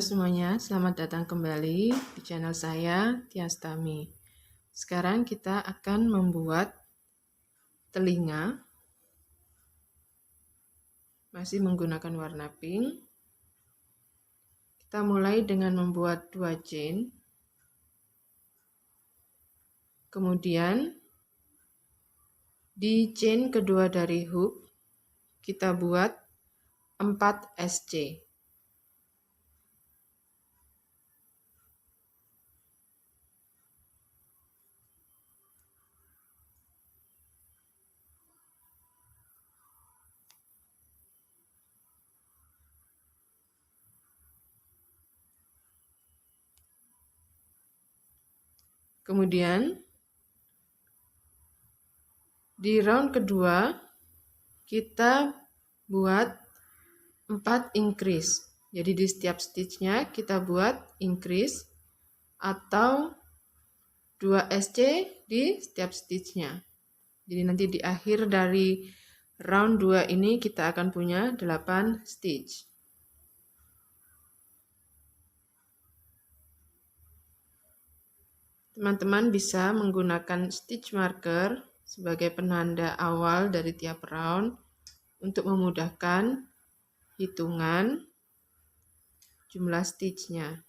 semuanya, selamat datang kembali di channel saya, Tiastami. Sekarang kita akan membuat telinga, masih menggunakan warna pink. Kita mulai dengan membuat 2 chain, kemudian di chain kedua dari hook, kita buat 4 SC. Kemudian di round kedua kita buat 4 increase. Jadi di setiap stitchnya kita buat increase atau 2 SC di setiap stitchnya. Jadi nanti di akhir dari round 2 ini kita akan punya 8 stitch. Teman-teman bisa menggunakan stitch marker sebagai penanda awal dari tiap round untuk memudahkan hitungan jumlah stitchnya.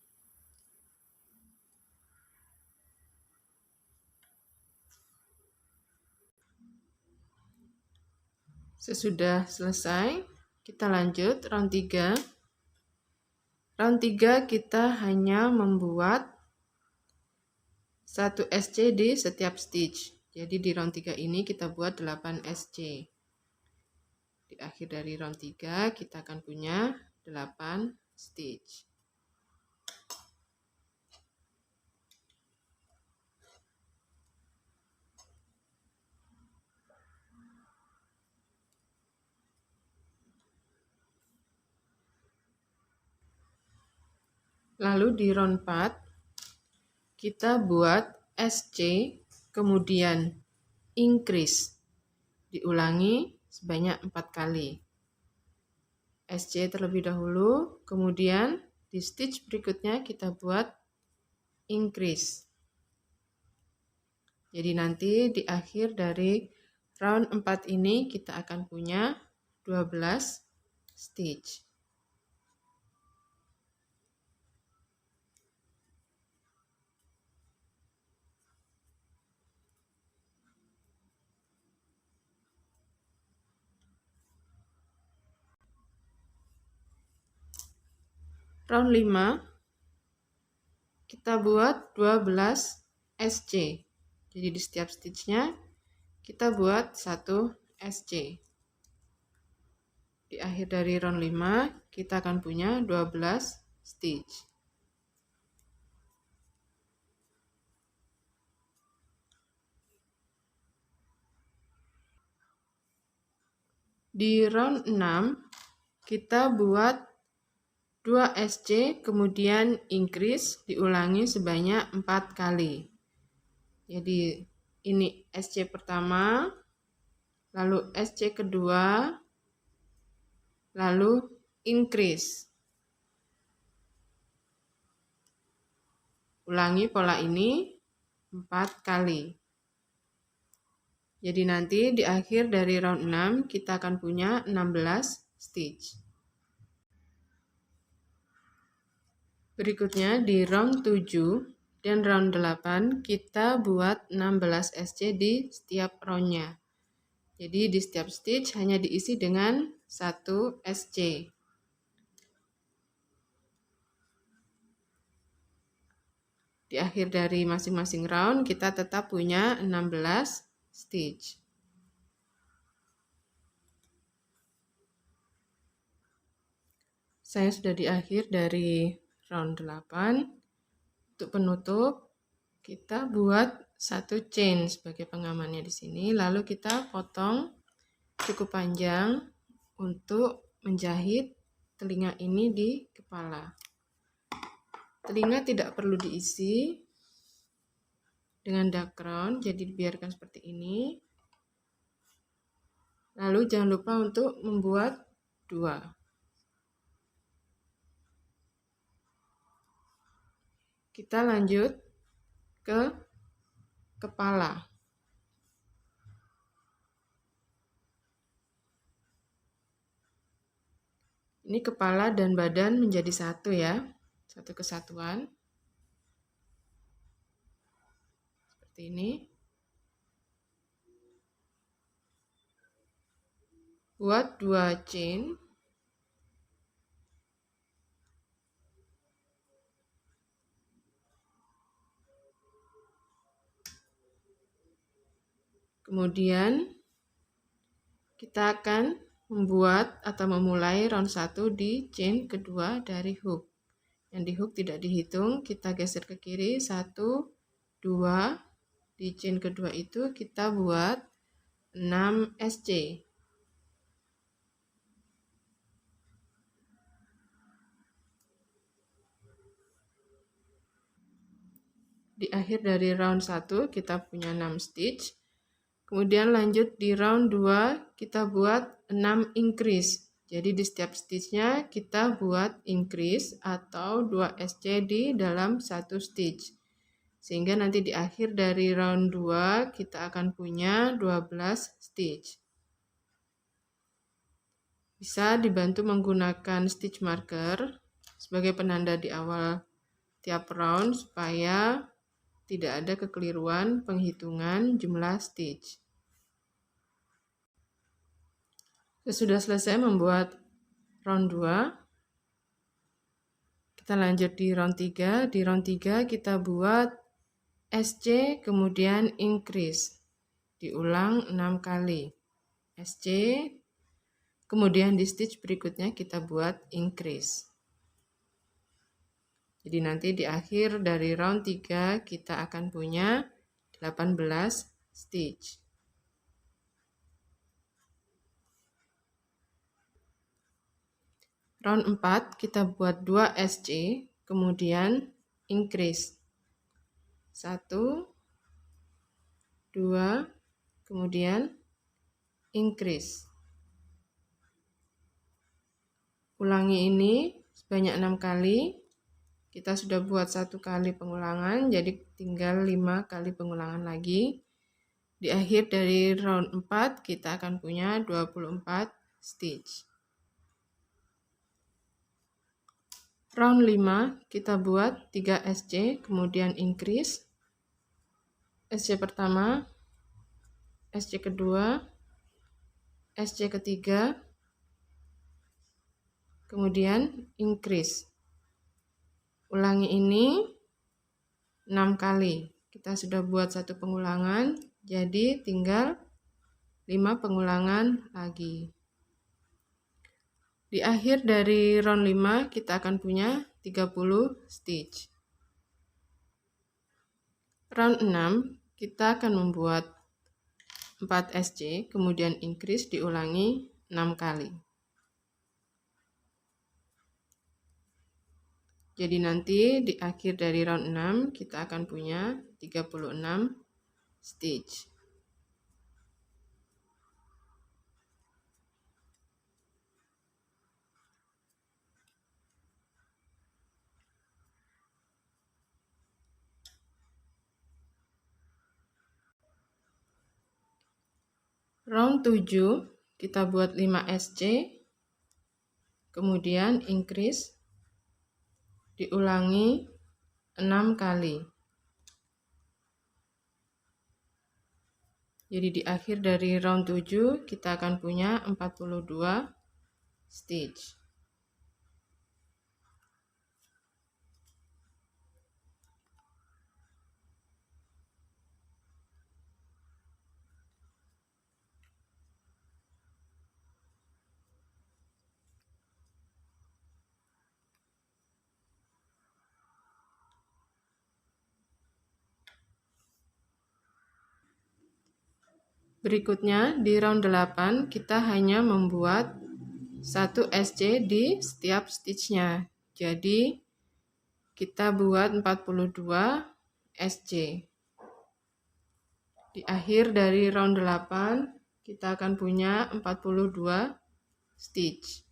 Sesudah selesai, kita lanjut round 3. Round 3 kita hanya membuat 1 SC di setiap stitch. Jadi di round 3 ini kita buat 8 SC. Di akhir dari round 3 kita akan punya 8 stitch. Lalu di round 4 kita buat SC, kemudian increase. Diulangi sebanyak 4 kali. SC terlebih dahulu, kemudian di stitch berikutnya kita buat increase. Jadi nanti di akhir dari round 4 ini kita akan punya 12 stitch. Round 5 kita buat 12 SC. Jadi di setiap stitchnya kita buat 1 SC. Di akhir dari round 5 kita akan punya 12 stitch. Di round 6 kita buat 2 SC, kemudian increase, diulangi sebanyak 4 kali. Jadi ini SC pertama, lalu SC kedua, lalu increase. Ulangi pola ini 4 kali. Jadi nanti di akhir dari round 6 kita akan punya 16 stitch. Berikutnya di round 7 dan round 8 kita buat 16 SC di setiap roundnya. Jadi di setiap stitch hanya diisi dengan 1 SC. Di akhir dari masing-masing round kita tetap punya 16 stitch. Saya sudah di akhir dari round 8. Untuk penutup kita buat 1 chain sebagai pengamannya di sini, lalu kita potong cukup panjang untuk menjahit telinga ini di kepala. Telinga tidak perlu diisi dengan dark crown, jadi dibiarkan seperti ini. Lalu jangan lupa untuk membuat 2. kita lanjut ke kepala. Ini kepala dan badan menjadi satu ya, satu kesatuan. Seperti ini. Buat 2 chain. Kemudian kita akan membuat atau memulai round 1 di chain kedua dari hook. Yang di hook tidak dihitung, kita geser ke kiri, 1, 2, di chain kedua itu kita buat 6 SC. Di akhir dari round 1 kita punya 6 stitch. Kemudian lanjut di round 2 kita buat 6 increase. Jadi di setiap stitchnya kita buat increase atau 2 SC di dalam satu stitch. Sehingga nanti di akhir dari round 2 kita akan punya 12 stitch. Bisa dibantu menggunakan stitch marker sebagai penanda di awal tiap round supaya tidak ada kekeliruan penghitungan jumlah stitch. Sesudah selesai membuat round 2, kita lanjut di round 3. Di round 3 kita buat SC kemudian increase. Diulang 6 kali. SC, kemudian di stitch berikutnya kita buat increase. Jadi nanti di akhir dari round 3 kita akan punya 18 stitch. Round 4 kita buat 2 SC, kemudian increase. 1, 2, kemudian increase. Ulangi ini sebanyak 6 kali. Kita sudah buat 1 kali pengulangan, jadi tinggal 5 kali pengulangan lagi. Di akhir dari round 4 kita akan punya 24 stitch. Round 5 kita buat 3 SC, kemudian increase. SC pertama, SC kedua, SC ketiga, kemudian increase. Ulangi ini 6 kali. Kita sudah buat 1 pengulangan, jadi tinggal 5 pengulangan lagi. Di akhir dari round 5 kita akan punya 30 stitch. Round 6 kita akan membuat 4 SC, kemudian increase diulangi 6 kali. Jadi nanti di akhir dari round 6 kita akan punya 36 stitch. Round 7 kita buat 5 SC, kemudian increase diulangi 6 kali. Jadi di akhir dari round 7 kita akan punya 42 stitch. Berikutnya di round 8 kita hanya membuat 1 SC di setiap stitchnya. Jadi kita buat 42 SC. Di akhir dari round 8 kita akan punya 42 stitch.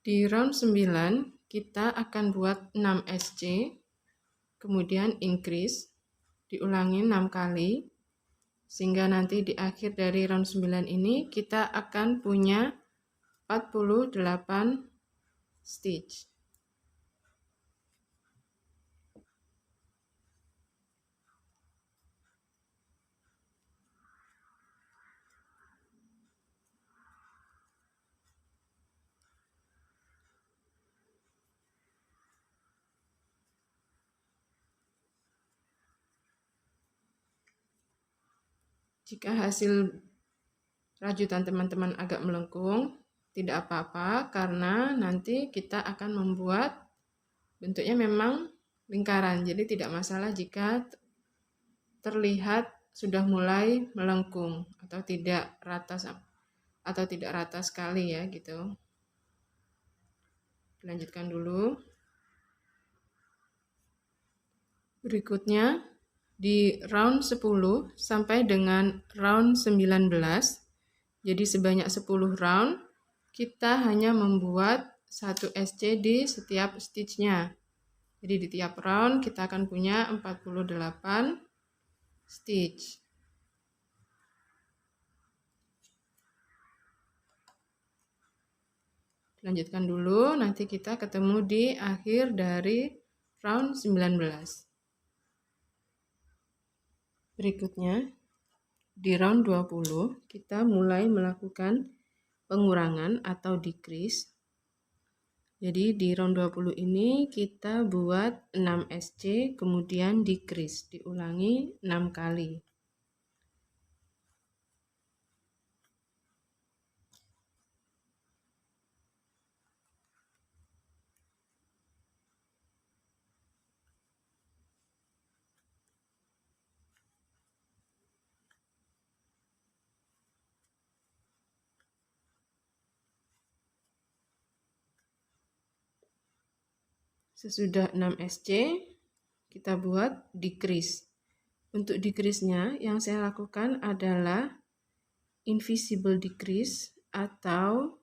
Di round 9 kita akan buat 6 SC, kemudian increase, diulangi 6 kali, sehingga nanti di akhir dari round 9 ini kita akan punya 48 stitch. Jika hasil rajutan teman-teman agak melengkung, tidak apa-apa karena nanti kita akan membuat bentuknya memang lingkaran. Jadi tidak masalah jika terlihat sudah mulai melengkung atau tidak rata sekali ya gitu. Lanjutkan dulu. Berikutnya di round 10 sampai dengan round 19, jadi sebanyak 10 round, kita hanya membuat 1 SC di setiap stitchnya. Jadi di tiap round kita akan punya 48 stitch. Lanjutkan dulu, nanti kita ketemu di akhir dari round 19. Berikutnya, di round 20, kita mulai melakukan pengurangan atau decrease. Jadi di round 20 ini kita buat 6 SC, kemudian decrease, diulangi 6 kali. Sesudah 6 SC, kita buat decrease. Untuk decrease-nya yang saya lakukan adalah invisible decrease atau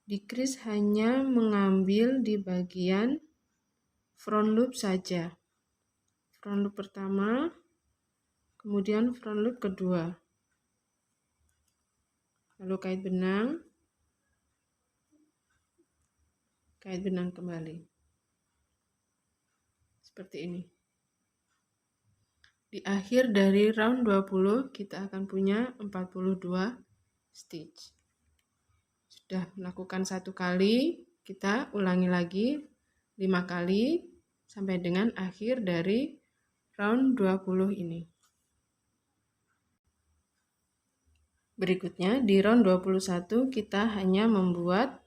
decrease hanya mengambil di bagian front loop saja. Front loop pertama, kemudian front loop kedua. Lalu kait benang kembali. Seperti ini. Di akhir dari round 20 kita akan punya 42 stitch. Sudah melakukan 1 kali, kita ulangi lagi 5 kali sampai dengan akhir dari round 20 ini. Berikutnya di round 21 kita hanya membuat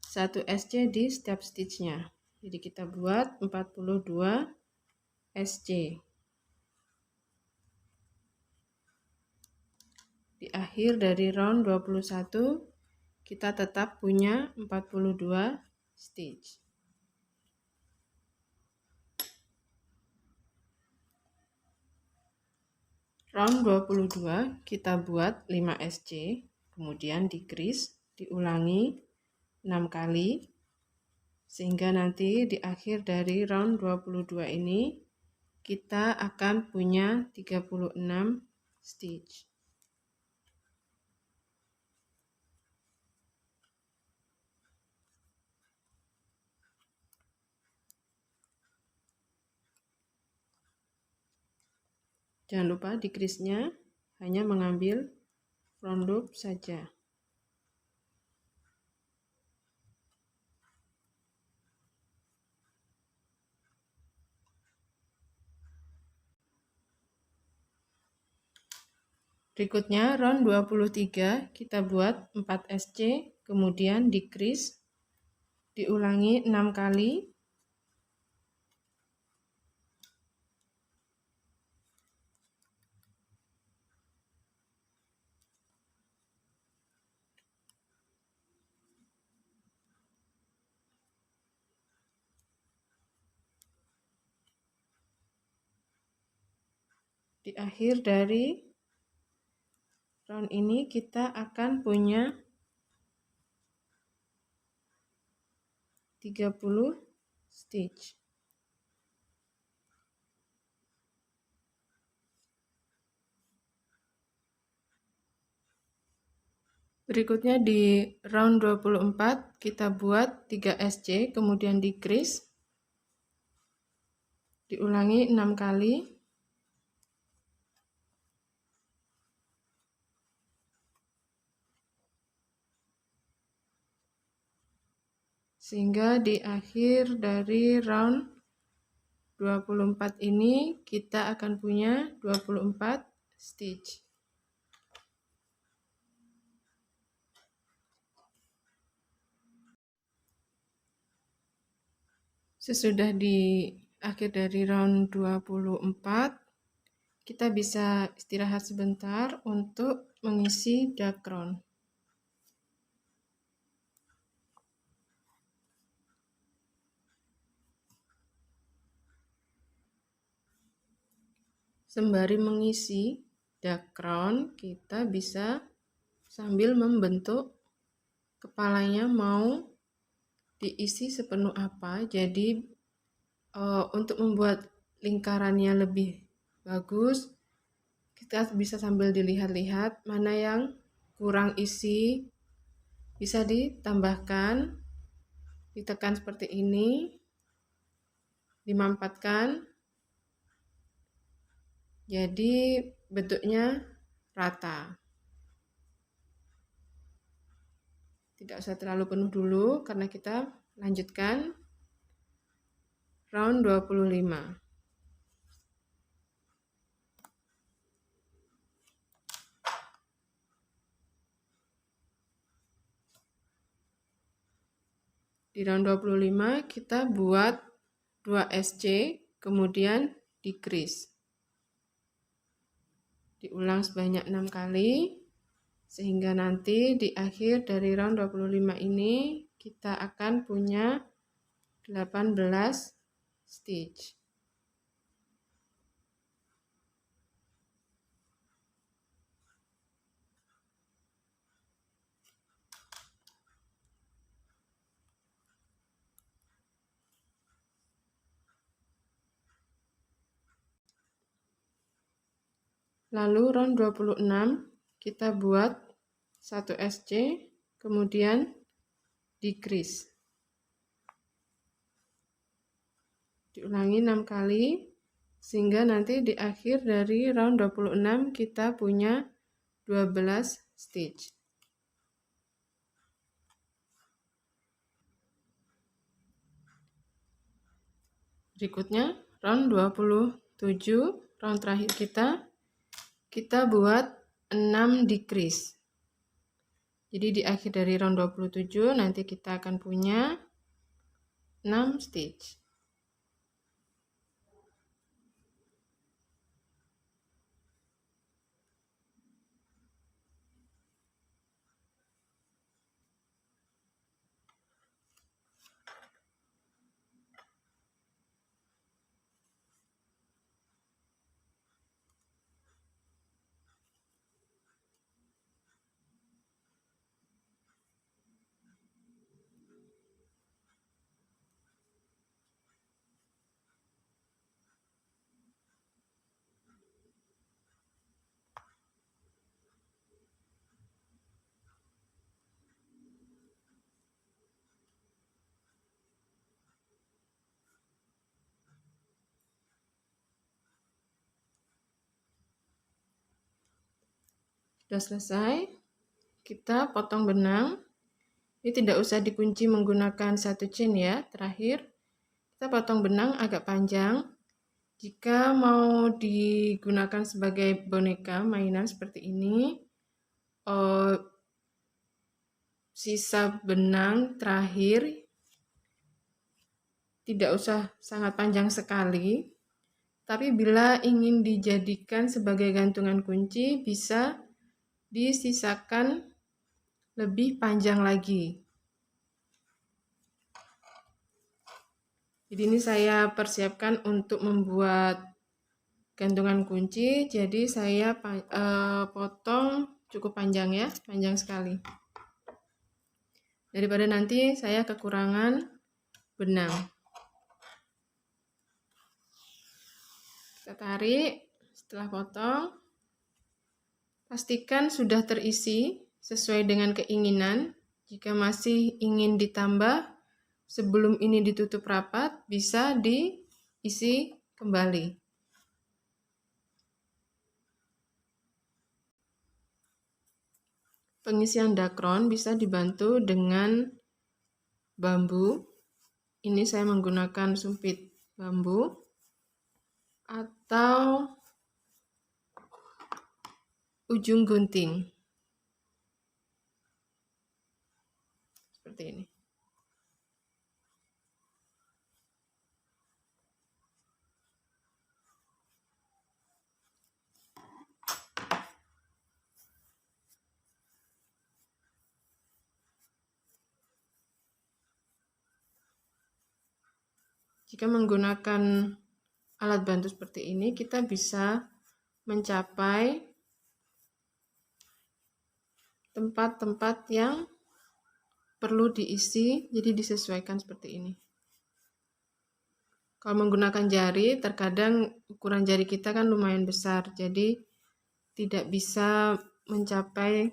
1 SC di setiap stitchnya. Jadi kita buat 42 SC. Di akhir dari round 21 kita tetap punya 42 stitch. Round 22 kita buat 5 SC, kemudian decrease, diulangi 6 kali, sehingga nanti di akhir dari round 22 ini kita akan punya 36 stitch. Jangan lupa decrease-nya hanya mengambil front loop saja. Berikutnya round 23 kita buat 4 SC, kemudian decrease, diulangi 6 kali. Di akhir dari round ini kita akan punya 30 stitch. Berikutnya di round 24 kita buat 3 SC, kemudian decrease. Diulangi 6 kali. Sehingga di akhir dari round 24 ini kita akan punya 24 stitch. Sesudah di akhir dari round 24, kita bisa istirahat sebentar untuk mengisi dark round. Sembari mengisi dark round, kita bisa sambil membentuk kepalanya mau diisi sepenuh apa. Jadi untuk membuat lingkarannya lebih bagus, kita bisa sambil dilihat-lihat mana yang kurang isi, bisa ditambahkan, ditekan seperti ini, dimampatkan, jadi bentuknya rata. Tidak usah terlalu penuh dulu karena kita lanjutkan round 25. Di round 25 kita buat 2 SC, kemudian decrease. Diulang sebanyak 6 kali, sehingga nanti di akhir dari round 25 ini kita akan punya 18 stitch. Lalu round 26 kita buat 1 SC, kemudian decrease. Diulangi 6 kali, sehingga nanti di akhir dari round 26 kita punya 12 stitch. Berikutnya round 27, round terakhir kita buat 6 decrease. Jadi di akhir dari round 27 nanti kita akan punya 6 stitch. Sudah selesai, kita potong benang. Ini tidak usah dikunci menggunakan 1 chain ya. Terakhir, kita potong benang agak panjang. Jika mau digunakan sebagai boneka mainan seperti ini, sisa benang terakhir tidak usah sangat panjang sekali. Tapi bila ingin dijadikan sebagai gantungan kunci, bisa disisakan lebih panjang lagi. Jadi ini saya persiapkan untuk membuat gantungan kunci, jadi saya potong cukup panjang ya, panjang sekali. Daripada nanti saya kekurangan benang. Kita tarik, setelah potong, pastikan sudah terisi sesuai dengan keinginan. Jika masih ingin ditambah, sebelum ini ditutup rapat, bisa diisi kembali. Pengisian dakron bisa dibantu dengan bambu. Ini saya menggunakan sumpit bambu atau ujung gunting. Seperti ini. Jika menggunakan alat bantu seperti ini, kita bisa mencapai tempat-tempat yang perlu diisi, jadi disesuaikan seperti ini. Kalau menggunakan jari, terkadang ukuran jari kita kan lumayan besar, jadi tidak bisa mencapai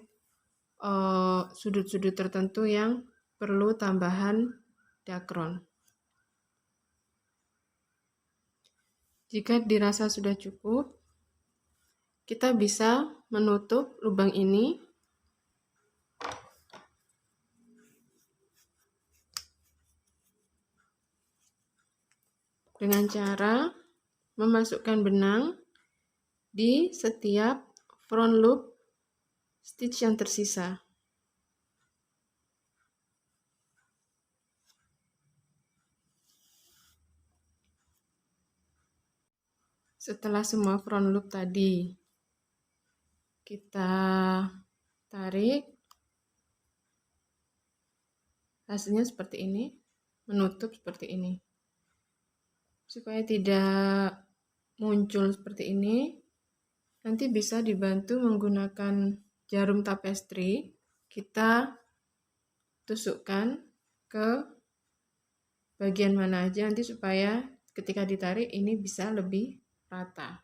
sudut-sudut tertentu yang perlu tambahan dakron. Jika dirasa sudah cukup, kita bisa menutup lubang ini dengan cara memasukkan benang di setiap front loop stitch yang tersisa. Setelah semua front loop tadi kita tarik, hasilnya seperti ini, menutup seperti ini. Supaya tidak muncul seperti ini, nanti bisa dibantu menggunakan jarum tapestry. Kita tusukkan ke bagian mana aja nanti supaya ketika ditarik ini bisa lebih rata.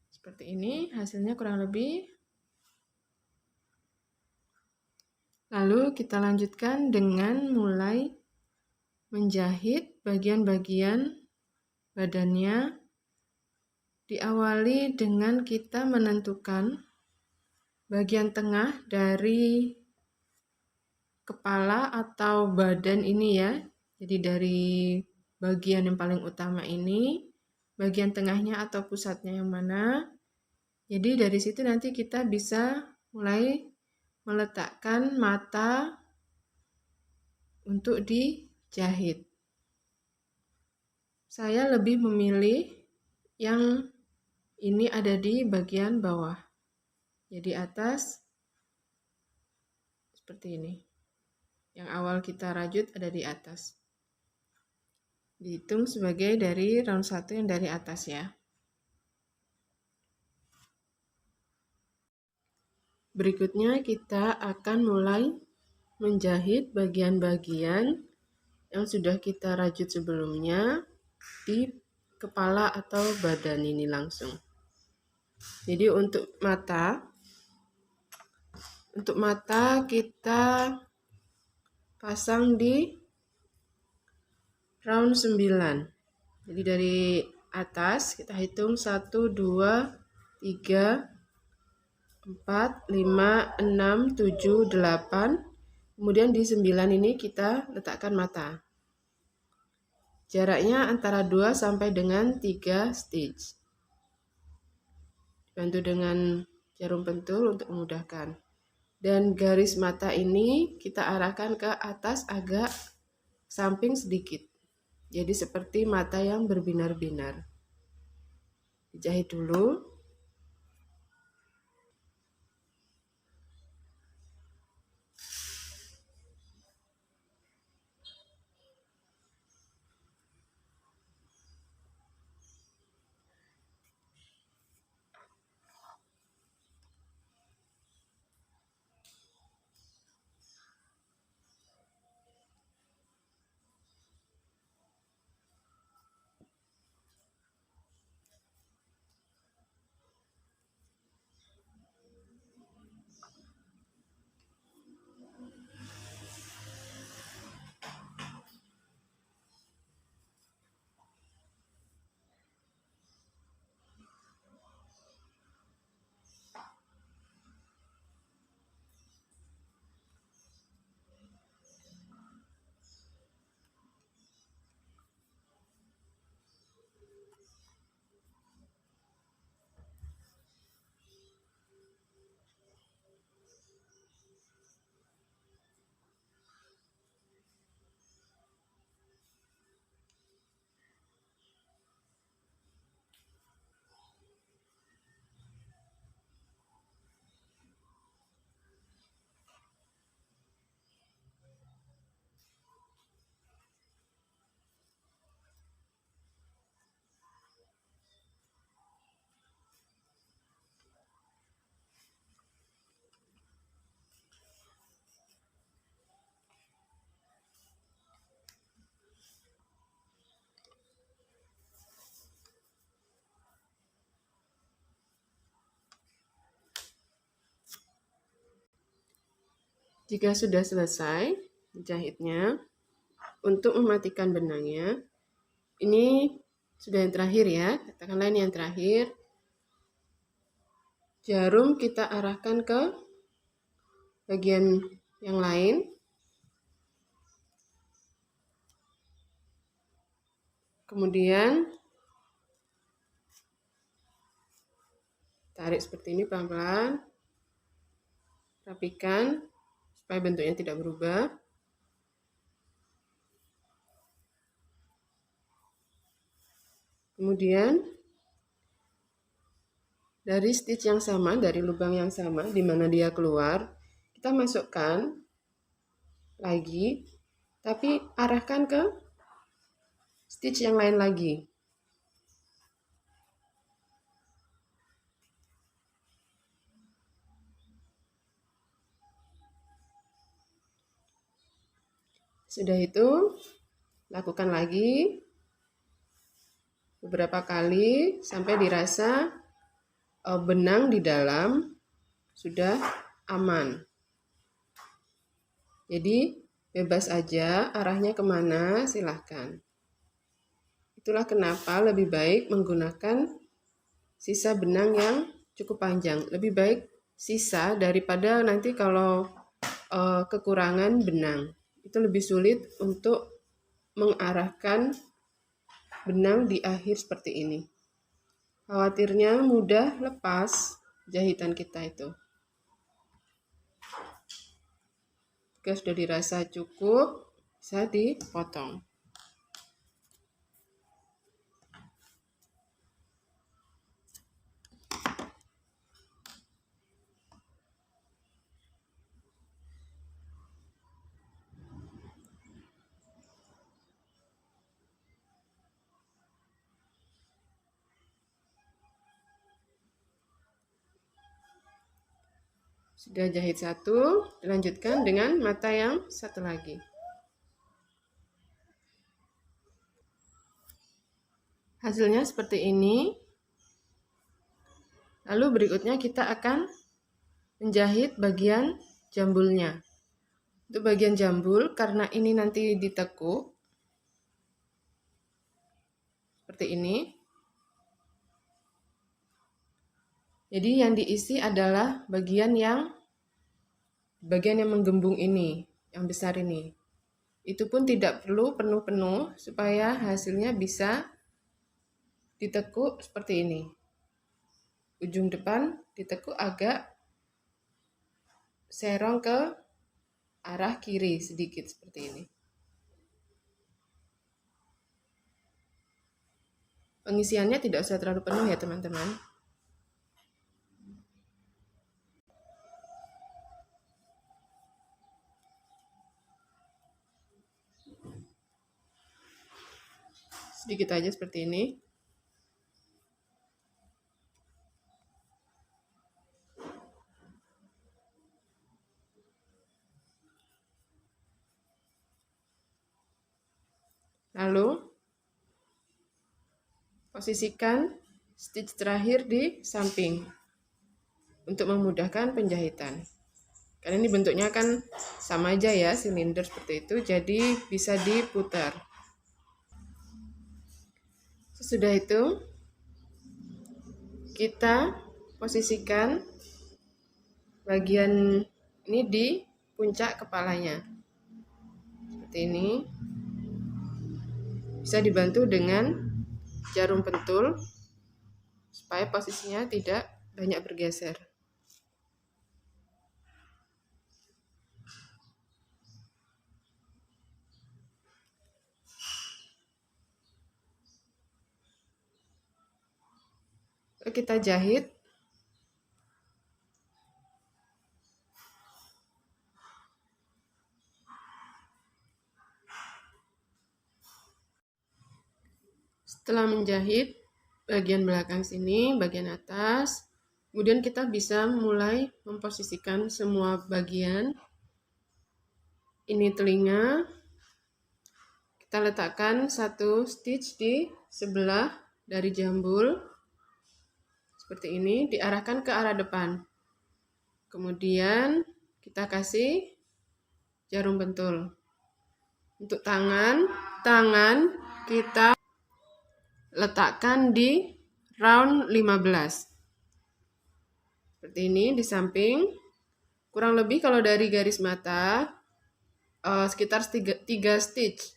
Seperti ini hasilnya kurang lebih. Lalu kita lanjutkan dengan mulai menjahit bagian-bagian badannya. Diawali dengan kita menentukan bagian tengah dari kepala atau badan ini ya. Jadi dari bagian yang paling utama ini, bagian tengahnya atau pusatnya yang mana. Jadi dari situ nanti kita bisa mulai meletakkan mata untuk dijahit. Saya lebih memilih yang ini ada di bagian bawah. Jadi atas seperti ini. Yang awal kita rajut ada di atas. Dihitung sebagai dari round 1 yang dari atas ya. Berikutnya kita akan mulai menjahit bagian-bagian yang sudah kita rajut sebelumnya di kepala atau badan ini langsung. Jadi untuk mata kita pasang di round 9. Jadi dari atas kita hitung 1, 2, 3, 4, 5, 6, 7, 8. Kemudian di 9 ini kita letakkan mata. Jaraknya antara 2 sampai dengan 3 stitch. Bantu dengan jarum pentul untuk memudahkan. Dan garis mata ini kita arahkan ke atas agak samping sedikit. Jadi seperti mata yang berbinar-binar. Dijahit dulu. Jika sudah selesai jahitnya, untuk mematikan benangnya, ini sudah yang terakhir ya, katakanlah ini yang terakhir. Jarum kita arahkan ke bagian yang lain. Kemudian tarik seperti ini pelan-pelan. Rapikan supaya bentuknya tidak berubah. Kemudian dari stitch yang sama, dari lubang yang sama di mana dia keluar, kita masukkan lagi, tapi arahkan ke stitch yang lain lagi. Sudah itu, lakukan lagi beberapa kali sampai dirasa benang di dalam sudah aman. Jadi bebas aja arahnya kemana, silahkan. Itulah kenapa lebih baik menggunakan sisa benang yang cukup panjang. Lebih baik sisa daripada nanti kalau kekurangan benang. Itu lebih sulit untuk mengarahkan benang di akhir seperti ini. Khawatirnya mudah lepas jahitan kita itu. Jika sudah dirasa cukup, bisa dipotong. Sudah jahit satu, dilanjutkan dengan mata yang satu lagi. Hasilnya seperti ini. Lalu berikutnya kita akan menjahit bagian jambulnya. Untuk bagian jambul, karena ini nanti ditekuk, seperti ini. Jadi yang diisi adalah bagian yang menggembung ini, yang besar ini. Itu pun tidak perlu penuh-penuh supaya hasilnya bisa ditekuk seperti ini. Ujung depan ditekuk agak serong ke arah kiri sedikit seperti ini. Pengisiannya tidak usah terlalu penuh ya teman-teman. Sedikit aja seperti ini. Lalu posisikan stitch terakhir di samping untuk memudahkan penjahitan. Karena ini bentuknya kan sama aja ya, silinder seperti itu, jadi bisa diputar. Sesudah itu kita posisikan bagian ini di puncak kepalanya. Seperti ini. Bisa dibantu dengan jarum pentul supaya posisinya tidak banyak bergeser. Lalu kita jahit. Setelah menjahit bagian belakang sini, bagian atas, kemudian kita bisa mulai memposisikan semua bagian. Ini telinga. Kita letakkan satu stitch di sebelah dari jambul. Seperti ini, diarahkan ke arah depan. Kemudian kita kasih jarum pentul. Untuk tangan kita letakkan di round 15. Seperti ini di samping. Kurang lebih kalau dari garis mata sekitar 3 stitch.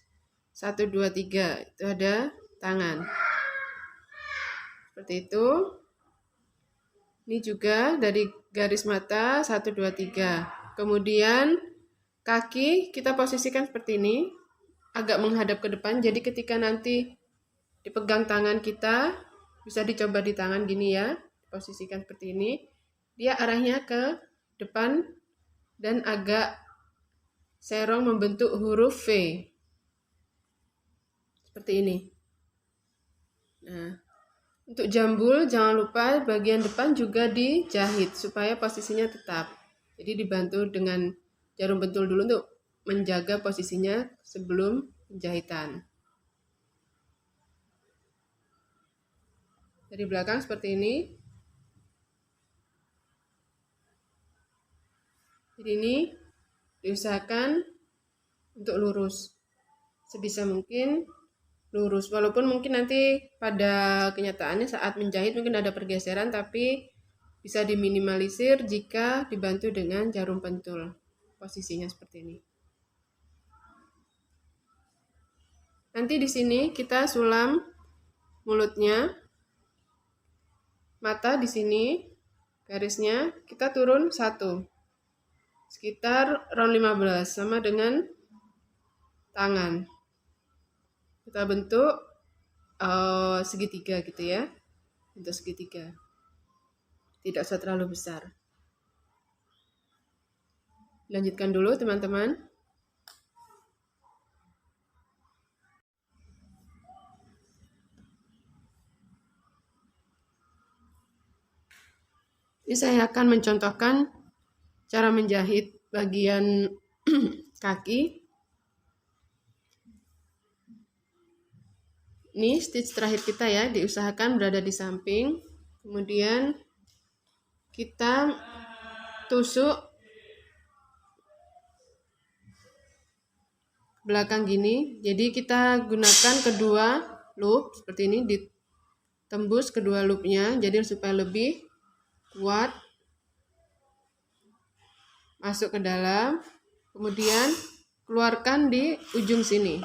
1, 2, 3 itu ada tangan. Seperti itu. Ini juga dari garis mata 1, 2, 3. Kemudian kaki kita posisikan seperti ini, agak menghadap ke depan. Jadi ketika nanti dipegang tangan kita, bisa dicoba di tangan gini ya, posisikan seperti ini. Dia arahnya ke depan dan agak serong membentuk huruf V. Seperti ini. Nah, untuk jambul jangan lupa bagian depan juga dijahit supaya posisinya tetap. Jadi dibantu dengan jarum pentul dulu untuk menjaga posisinya sebelum penjahitan. Dari belakang seperti ini. Jadi ini diusahakan untuk lurus. Sebisa mungkin lurus, walaupun mungkin nanti pada kenyataannya saat menjahit mungkin ada pergeseran, tapi bisa diminimalisir jika dibantu dengan jarum pentul. Posisinya seperti ini. Nanti di sini kita sulam mulutnya, mata di sini, garisnya kita turun 1, sekitar round 15 sama dengan tangan. Kita bentuk segitiga gitu ya, bentuk segitiga, tidak usah terlalu besar. Lanjutkan dulu teman-teman. Ini saya akan mencontohkan cara menjahit bagian kaki. Ini stitch terakhir kita ya, diusahakan berada di samping. Kemudian kita tusuk belakang gini. Jadi kita gunakan kedua loop seperti ini, ditembus kedua loopnya, jadi supaya lebih kuat. Masuk ke dalam, kemudian keluarkan di ujung sini.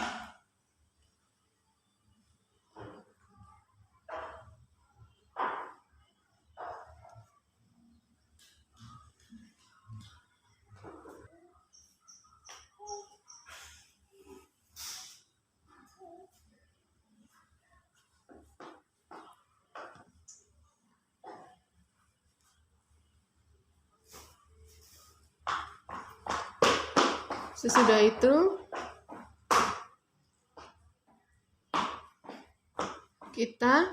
Sesudah itu kita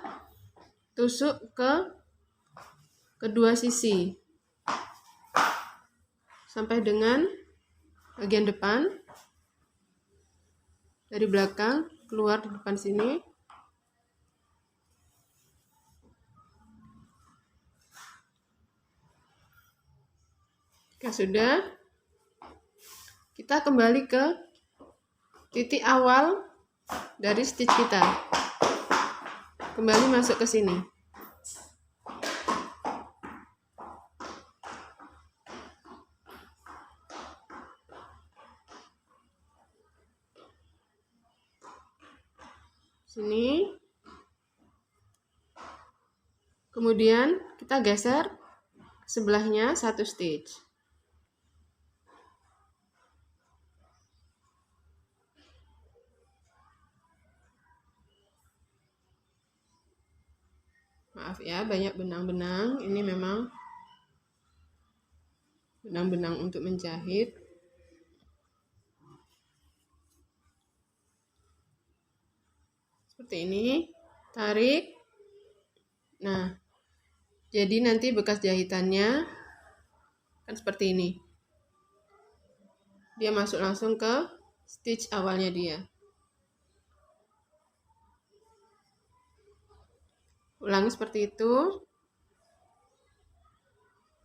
tusuk ke kedua sisi sampai dengan bagian depan. Dari belakang keluar di depan sini. Jika sudah, kita kembali ke titik awal dari stitch kita. Kembali masuk ke sini. Sini. Kemudian kita geser ke sebelahnya 1 stitch. Maaf ya, banyak benang-benang. Ini memang benang-benang untuk menjahit. Seperti ini, tarik. Nah, jadi nanti bekas jahitannya kan seperti ini. Dia masuk langsung ke stitch awalnya dia. Ulangi seperti itu.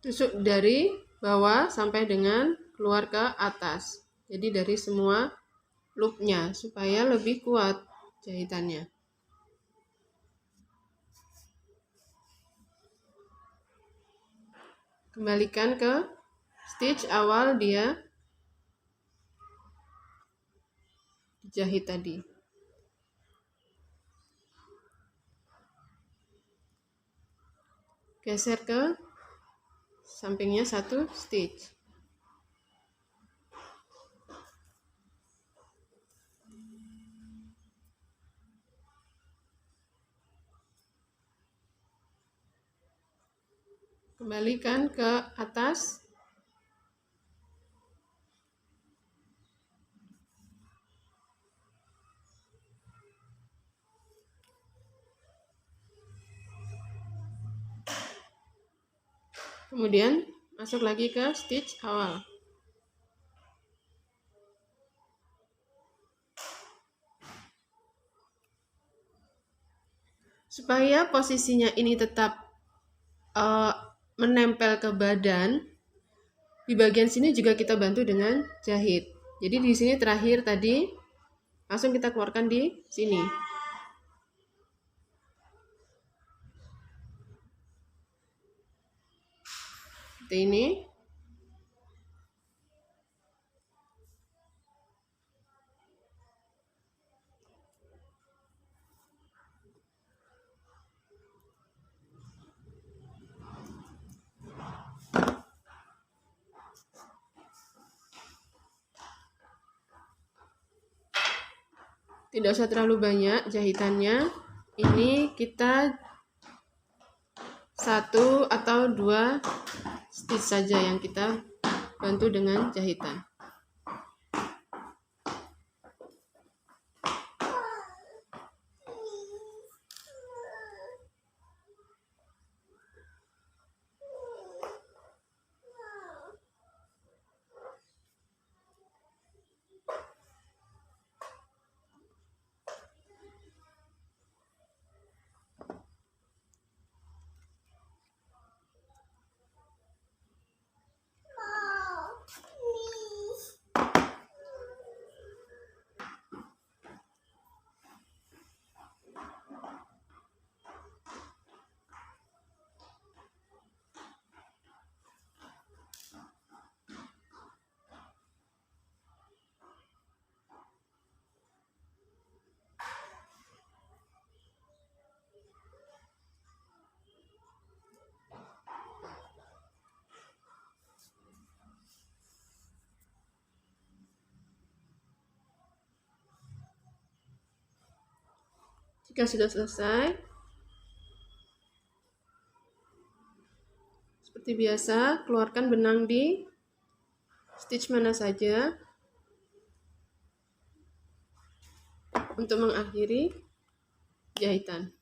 Tusuk dari bawah sampai dengan keluar ke atas. Jadi dari semua loopnya supaya lebih kuat jahitannya. Kembalikan ke stitch awal dia dijahit tadi. Geser ke sampingnya 1 stitch. Kembalikan ke atas. Kemudian masuk lagi ke stitch awal. Supaya posisinya ini tetap menempel ke badan, di bagian sini juga kita bantu dengan jahit. Jadi di sini terakhir tadi langsung kita keluarkan di sini. Seperti ini. Tidak usah terlalu banyak jahitannya. Ini kita 1 atau 2 stitch saja yang kita bantu dengan jahitan. Jika sudah selesai, seperti biasa, keluarkan benang di stitch mana saja untuk mengakhiri jahitan.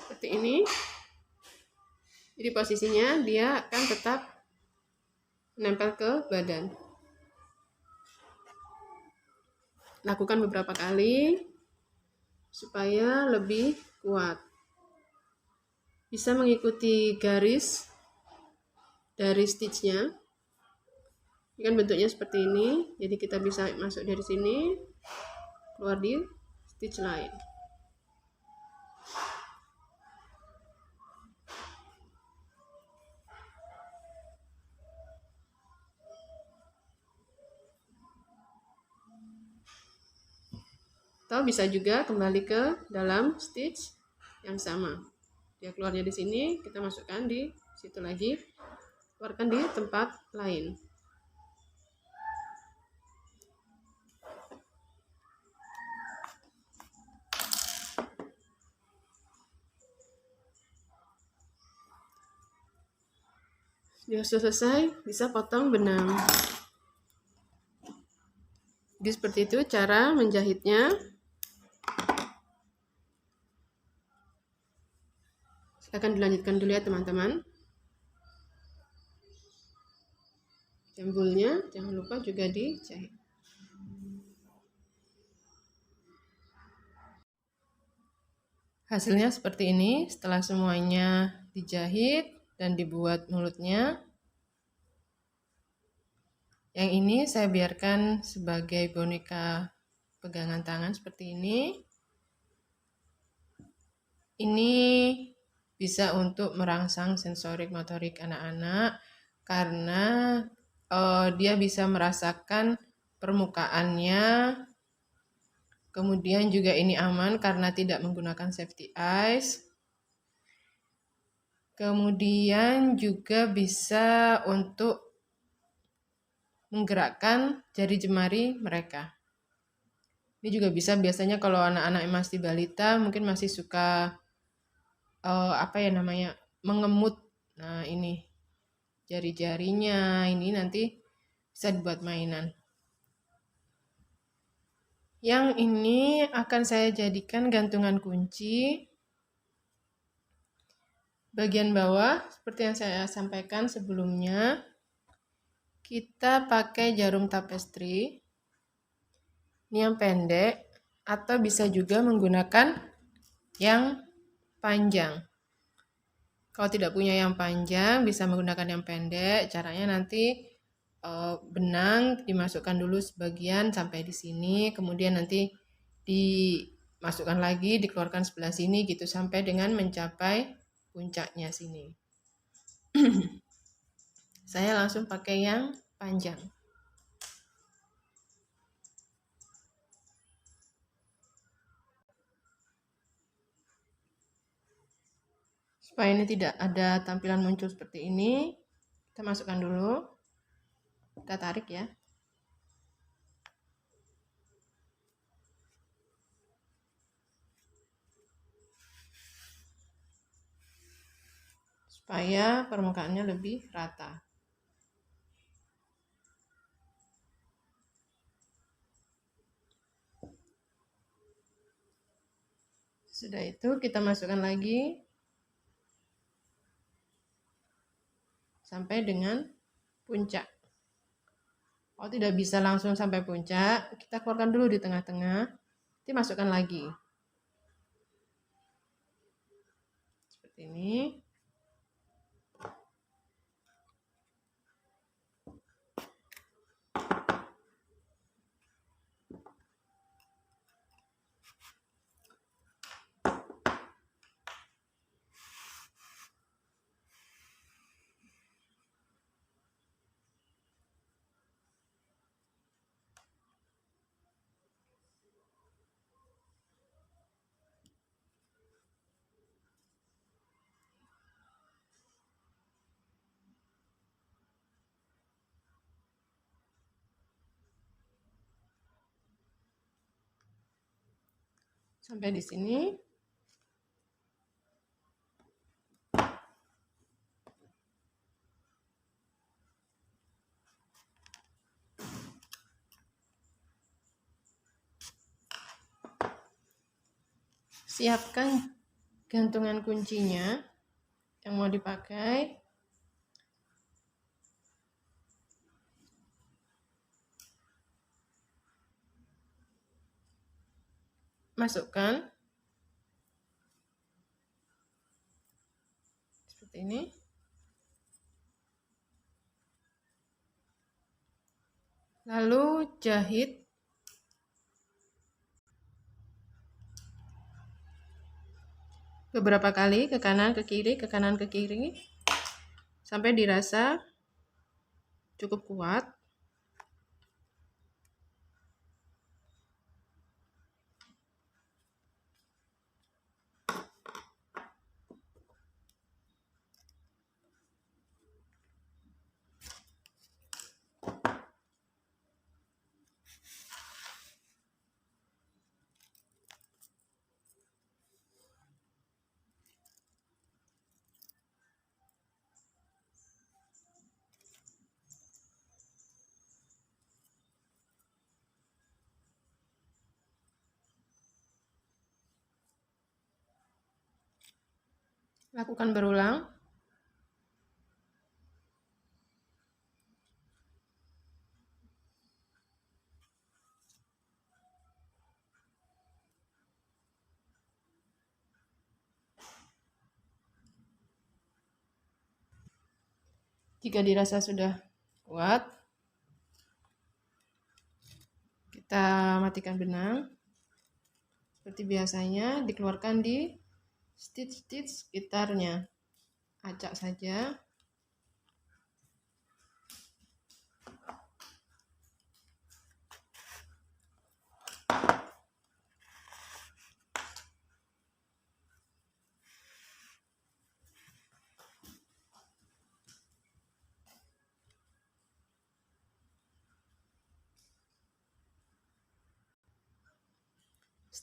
Seperti ini. Jadi posisinya dia akan tetap menempel ke badan. Lakukan beberapa kali supaya lebih kuat. Bisa mengikuti garis dari stitchnya. Ini kan bentuknya seperti ini, jadi kita bisa masuk dari sini, keluar di stitch lain. Atau bisa juga kembali ke dalam stitch yang sama. Dia keluarnya di sini, kita masukkan di situ lagi, keluarkan di tempat lain. Sudah selesai, bisa potong benang. Jadi seperti itu cara menjahitnya. Akan dilanjutkan dulu ya teman-teman. Jambulnya jangan lupa juga dijahit. Hasilnya seperti ini setelah semuanya dijahit dan dibuat mulutnya. Yang ini saya biarkan sebagai boneka pegangan tangan seperti ini. Ini bisa untuk merangsang sensorik motorik anak-anak karena dia bisa merasakan permukaannya. Kemudian juga ini aman karena tidak menggunakan safety eyes. Kemudian juga bisa untuk menggerakkan jari jemari mereka. Ini juga bisa biasanya kalau anak-anak yang masih balita mungkin masih suka mengemut. Nah, ini jari-jarinya ini nanti bisa dibuat mainan. Yang ini akan saya jadikan gantungan kunci. Bagian bawah seperti yang saya sampaikan sebelumnya, kita pakai jarum tapestri. Ini yang pendek atau bisa juga menggunakan yang panjang. Kalau tidak punya yang panjang, bisa menggunakan yang pendek. Caranya nanti benang dimasukkan dulu sebagian sampai di sini, kemudian nanti dimasukkan lagi, dikeluarkan sebelah sini gitu sampai dengan mencapai puncaknya sini. Saya langsung pakai yang panjang. Supaya ini tidak ada tampilan muncul seperti ini, kita masukkan dulu. Kita tarik ya. Supaya permukaannya lebih rata. Sudah itu kita masukkan lagi sampai dengan puncak. Kalau tidak bisa langsung sampai puncak, kita keluarkan dulu di tengah-tengah, nanti masukkan lagi. Seperti ini. Sampai di sini. Siapkan gantungan kuncinya yang mau dipakai. Masukkan. Seperti ini. Lalu jahit beberapa kali ke kanan ke kiri, ke kanan ke kiri sampai dirasa cukup kuat. Lakukan berulang. Jika dirasa sudah kuat, kita matikan benang. Seperti biasanya, dikeluarkan di stitch-stitch sekitarnya. Acak saja.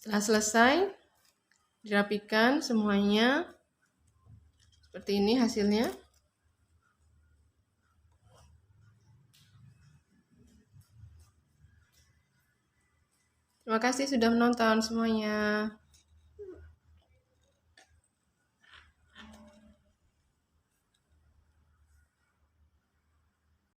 Setelah selesai, dirapikan semuanya. Seperti ini hasilnya. Terima kasih sudah menonton semuanya.